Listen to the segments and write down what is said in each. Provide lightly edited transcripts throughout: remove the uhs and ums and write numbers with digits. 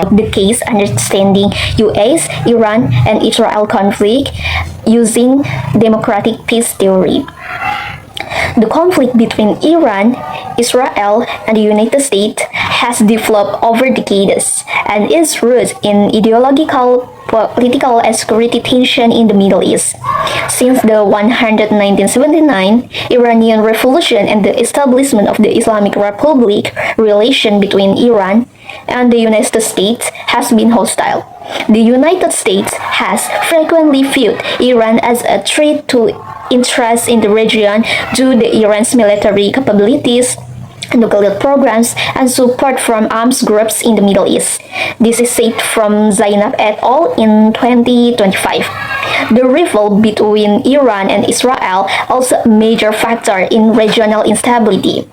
about the case understanding US, Iran, and Israel conflict using democratic peace theory. The conflict between Iran, Israel, and the United States has developed over decades and is rooted in ideological, political, and security tension in the Middle East. Since the 1979 Iranian Revolution and the establishment of the Islamic Republic, relation between Iran and the United States has been hostile. The United States has frequently viewed Iran as a threat to interests in the region due to Iran's military capabilities, nuclear programs, and support from arms groups in the Middle East. This is said from Zainab et al. In 2025. The rivalry between Iran and Israel also a major factor in regional instability.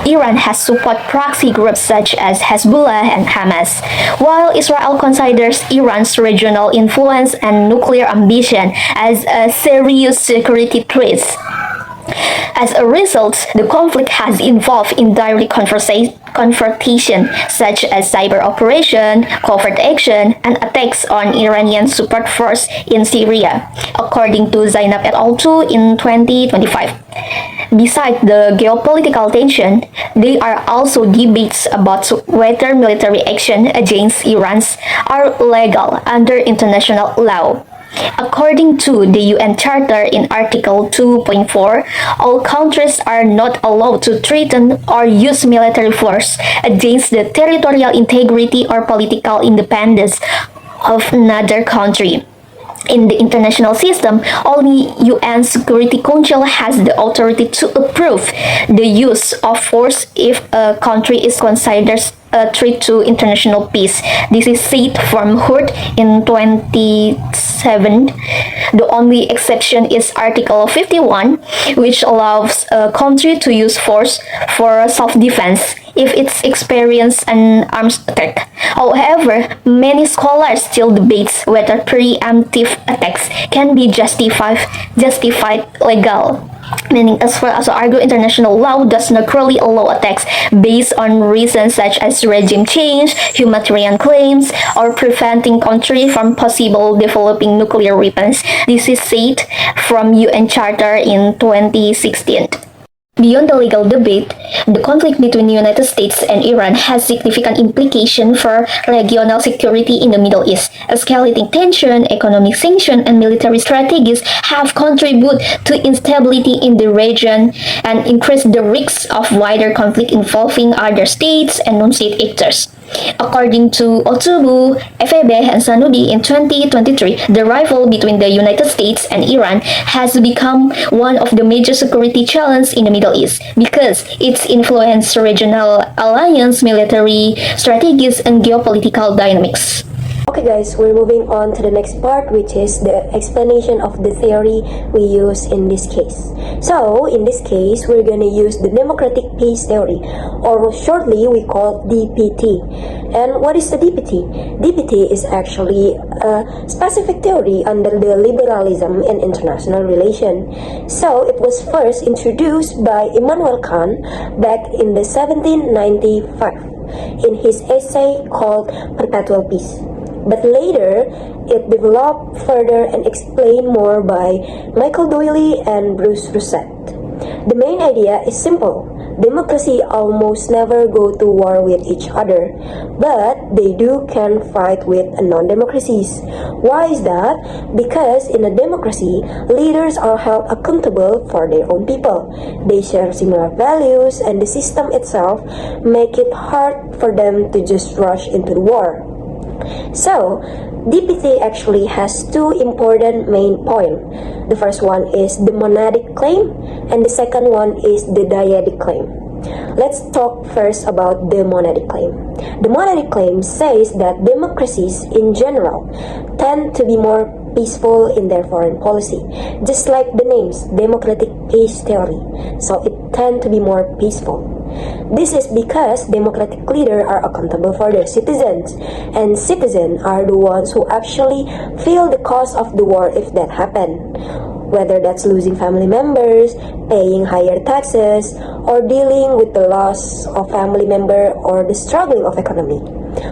Iran has support proxy groups such as Hezbollah and Hamas, while Israel considers Iran's regional influence and nuclear ambition as a serious security threat. As a result, the conflict has involved in direct confrontation such as cyber operation, covert action, and attacks on Iranian support force in Syria, according to Zainab et al. Too in 2025. Besides the geopolitical tension, there are also debates about whether military action against Iran are legal under international law. According to the UN Charter in Article 2.4, all countries are not allowed to threaten or use military force against the territorial integrity or political independence of another country. In the international system, only UN Security Council has the authority to approve the use of force if a country is considered a threat to international peace. This is said from Hurt in 27. The only exception is Article 51, which allows a country to use force for self-defense if it experiences an armed attack. However, many scholars still debate whether preemptive attacks can be justified legal. Meaning, as far as argue, international law does not clearly allow attacks based on reasons such as regime change, humanitarian claims, or preventing country from possible developing nuclear weapons. This is said from UN Charter in 2016. Beyond the legal debate, the conflict between the United States and Iran has significant implications for regional security in the Middle East. Escalating tension, economic sanctions, and military strategies have contributed to instability in the region and increased the risks of wider conflict involving other states and non-state actors. According to Otubu, FEB, and Sanubi in 2023, the rivalry between the United States and Iran has become one of the major security challenges in the Middle East because it influences regional alliance, military strategies, and geopolitical dynamics. Okay guys, we're moving on to the next part, which is the explanation of the theory we use in this case. So, in this case, we're gonna use the democratic peace theory, or shortly we call DPT. And what is the DPT? DPT is actually a specific theory under the liberalism in international relation. So, it was first introduced by Immanuel Kant back in the 1795 in his essay called Perpetual Peace. But later, it developed further and explained more by Michael Doyle and Bruce Rosset. The main idea is simple. Democracy almost never go to war with each other, but they can fight with non-democracies. Why is that? Because in a democracy, leaders are held accountable for their own people. They share similar values, and the system itself make it hard for them to just rush into the war. So, DPT actually has two important main points. The first one is the monadic claim, and the second one is the dyadic claim. Let's talk first about the monadic claim. The monadic claim says that democracies in general tend to be more peaceful in their foreign policy, just like the names, democratic peace theory. So it tend to be more peaceful. This is because democratic leaders are accountable for their citizens, and citizens are the ones who actually feel the cost of the war if that happens, whether that's losing family members, paying higher taxes, or dealing with the loss of family member or the struggling of economy.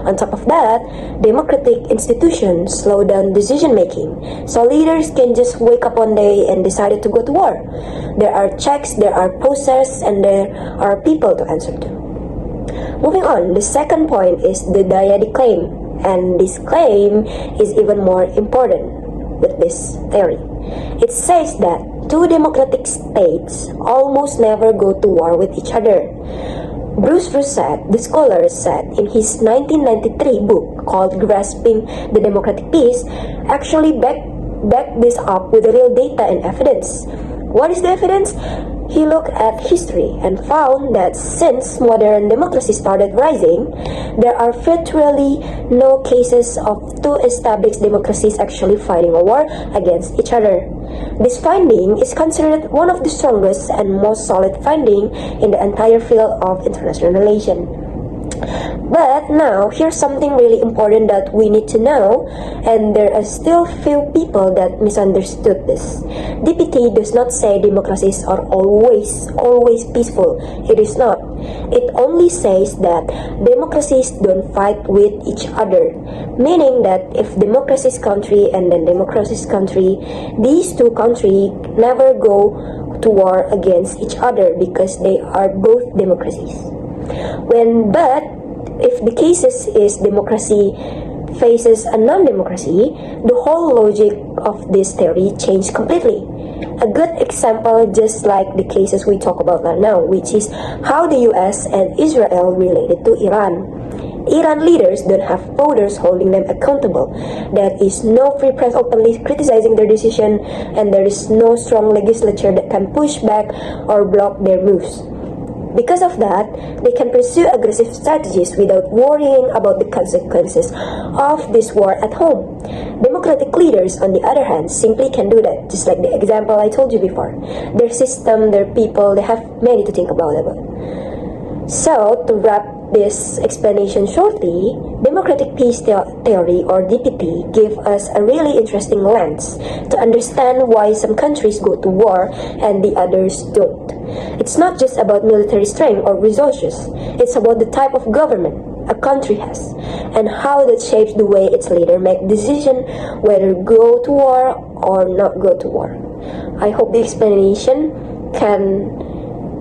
On top of that, democratic institutions slow down decision making, so leaders can just wake up one day and decide to go to war. There are checks, there are processes, and there are people to answer to. Moving on, the second point is the dyadic claim, and this claim is even more important with this theory. It says that two democratic states almost never go to war with each other. Bruce Rosette, the scholar, said in his 1993 book called Grasping the Democratic Peace, actually backed this up with real data and evidence. What is the evidence? He looked at history and found that since modern democracy started rising, there are virtually no cases of two established democracies actually fighting a war against each other. This finding is considered one of the strongest and most solid findings in the entire field of international relations. But now, here's something really important that we need to know, and there are still few people that misunderstood this. DPT does not say democracies are always peaceful. It is not. It only says that democracies don't fight with each other, meaning that if democracy's country and then democracy's country, these two countries never go to war against each other because they are both democracies. But if the cases is democracy faces a non-democracy, the whole logic of this theory changed completely. A good example, just like the cases we talk about right now, which is how the US and Israel related to Iran. Iran leaders don't have voters holding them accountable. There is no free press openly criticizing their decision, and there is no strong legislature that can push back or block their moves. Because of that, they can pursue aggressive strategies without worrying about the consequences of this war at home. Democratic leaders, on the other hand, simply can do that, just like the example I told you before. Their system, their people, they have many to think about. So, to wrap this explanation shortly, democratic peace theory, or DPT, give us a really interesting lens to understand why some countries go to war and the others don't. It's not just about military strength or resources, it's about the type of government a country has and how that shapes the way its leader make decisions whether go to war or not go to war. I hope the explanation can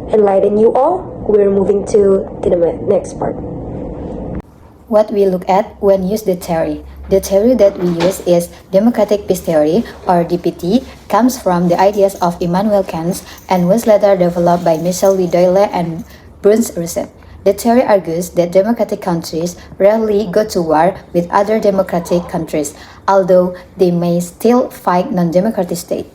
enlighten you all. We're moving to the next part. What we look at when use the theory. The theory that we use is democratic peace theory, or DPT, comes from the ideas of Immanuel Kant and was later developed by Michel Doyle and Bruce Rosette. The theory argues that democratic countries rarely go to war with other democratic countries, although they may still fight non-democratic states.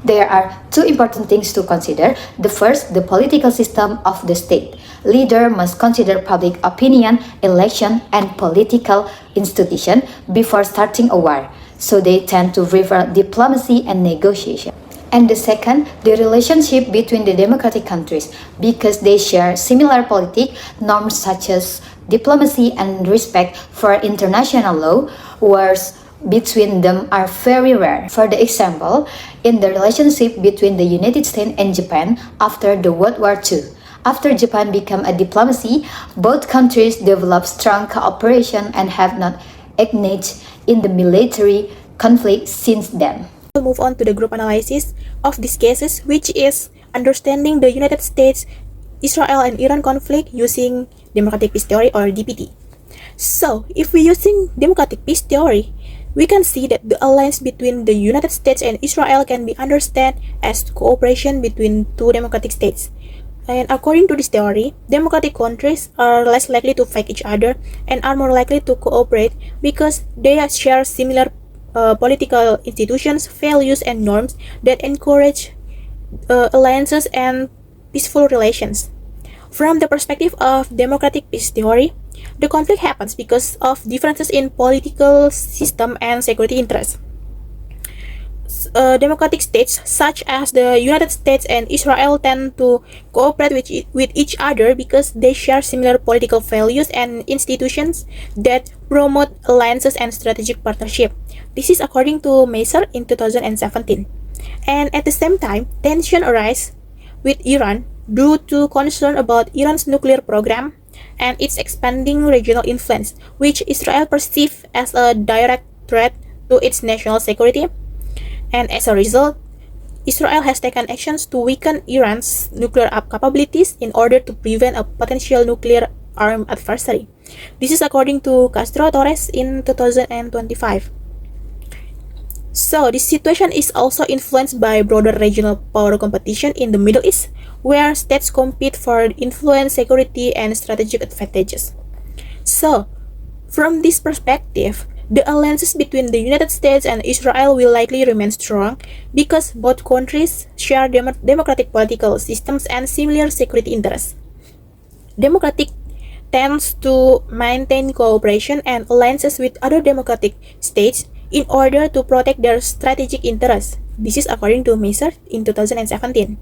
There are two important things to consider. The first, the political system of the state. Leader must consider public opinion, election, and political institution before starting a war, so they tend to prefer diplomacy and negotiation. And the second, the relationship between the democratic countries, because they share similar politic norms such as diplomacy and respect for international law, wars between them are very rare. For the example, in the relationship between the United States and Japan after the World War II. After Japan became a diplomacy, both countries developed strong cooperation and have not engaged in the military conflict since then. We'll move on to the group analysis of these cases, which is understanding the United States, Israel, and Iran conflict using democratic peace theory, or DPT. So, if we're using democratic peace theory, we can see that the alliance between the United States and Israel can be understood as cooperation between two democratic states. And according to this theory, democratic countries are less likely to fight each other and are more likely to cooperate because they share similar political institutions, values, and norms that encourage alliances and peaceful relations. From the perspective of democratic peace theory, the conflict happens because of differences in political system and security interests. Democratic states such as the United States and Israel tend to cooperate with each other because they share similar political values and institutions that promote alliances and strategic partnership. This is according to Maser in 2017. And at the same time, tension arises with Iran due to concern about Iran's nuclear program, and its expanding regional influence, which Israel perceives as a direct threat to its national security. And as a result, Israel has taken actions to weaken Iran's nuclear capabilities in order to prevent a potential nuclear armed adversary. This is according to Castro Torres in 2025. So, this situation is also influenced by broader regional power competition in the Middle East, where states compete for influence, security, and strategic advantages. So, from this perspective, the alliances between the United States and Israel will likely remain strong because both countries share democratic political systems and similar security interests. Democratic tends to maintain cooperation and alliances with other democratic states in order to protect their strategic interests. This is according to Meser in 2017.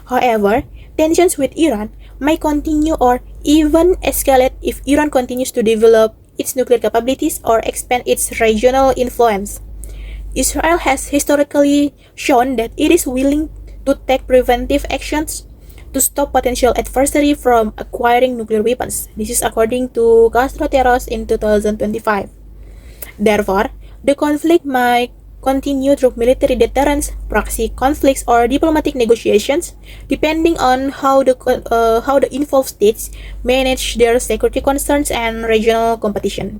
However, tensions with Iran may continue or even escalate if Iran continues to develop its nuclear capabilities or expand its regional influence. Israel has historically shown that it is willing to take preventive actions to stop potential adversary from acquiring nuclear weapons. This is according to Castro Terros in 2025. Therefore, the conflict might continue through military deterrence, proxy conflicts, or diplomatic negotiations, depending on how the involved states manage their security concerns and regional competition.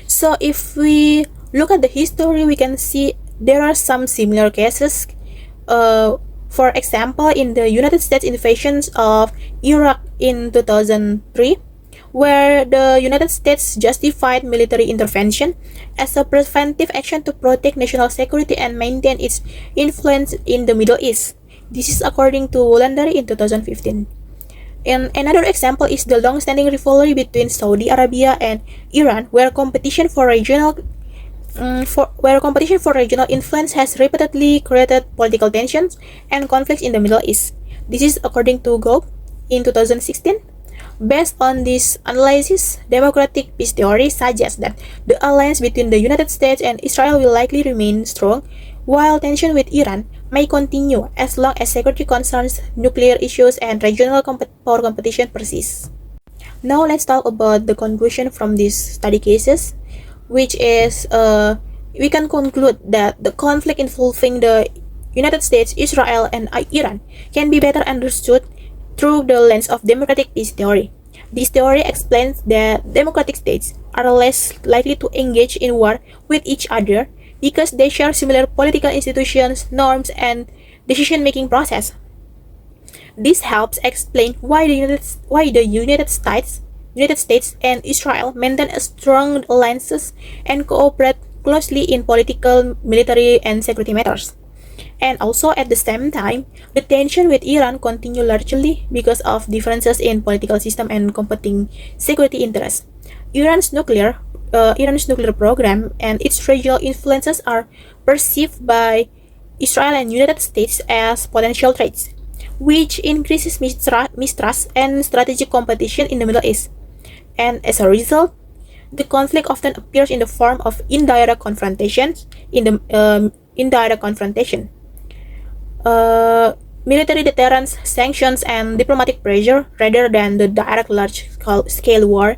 So, if we look at the history, we can see there are some similar cases. For example, in the United States invasions of Iraq in 2003, where the United States justified military intervention as a preventive action to protect national security and maintain its influence in the Middle East. This is according to Wolandari in 2015. And another example is the long-standing rivalry between Saudi Arabia and Iran, where competition for regional influence has repeatedly created political tensions and conflicts in the Middle East. This is according to Gob in 2016. Based on this analysis, democratic peace theory suggests that the alliance between the United States and Israel will likely remain strong, while tension with Iran may continue as long as security concerns, nuclear issues, and regional power competition persist. Now let's talk about the conclusion from these study cases, which is we can conclude that the conflict involving the United States, Israel, and Iran can be better understood through the lens of democratic peace theory. This theory explains that democratic states are less likely to engage in war with each other because they share similar political institutions, norms, and decision-making process. This helps explain why the United States and Israel maintain a strong alliances and cooperate closely in political, military, and security matters. And also at the same time, the tension with Iran continue largely because of differences in political system and competing security interests. Iran's nuclear program and its regional influences are perceived by Israel and United States as potential threats, which increases mistrust and strategic competition in the Middle East. And as a result, the conflict often appears in the form of indirect confrontation, military deterrence, sanctions, and diplomatic pressure rather than the direct large-scale war.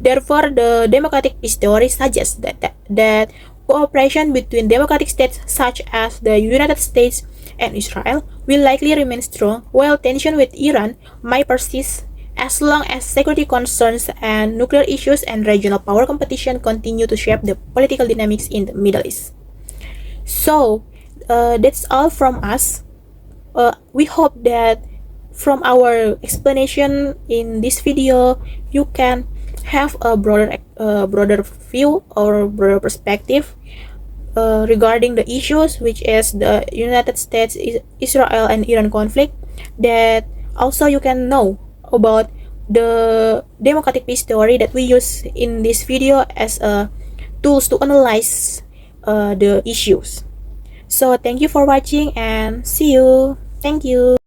Therefore, the democratic peace theory suggests that cooperation between democratic states such as the United States and Israel will likely remain strong, while tension with Iran might persist as long as security concerns and nuclear issues and regional power competition continue to shape the political dynamics in the Middle East. So, that's all from us. We hope that from our explanation in this video, you can have a broader view or broader perspective regarding the issues, which is the United States, Israel, and Iran conflict. That also you can know about the democratic peace theory that we use in this video as tools to analyze the issues. So thank you for watching and see you. Thank you.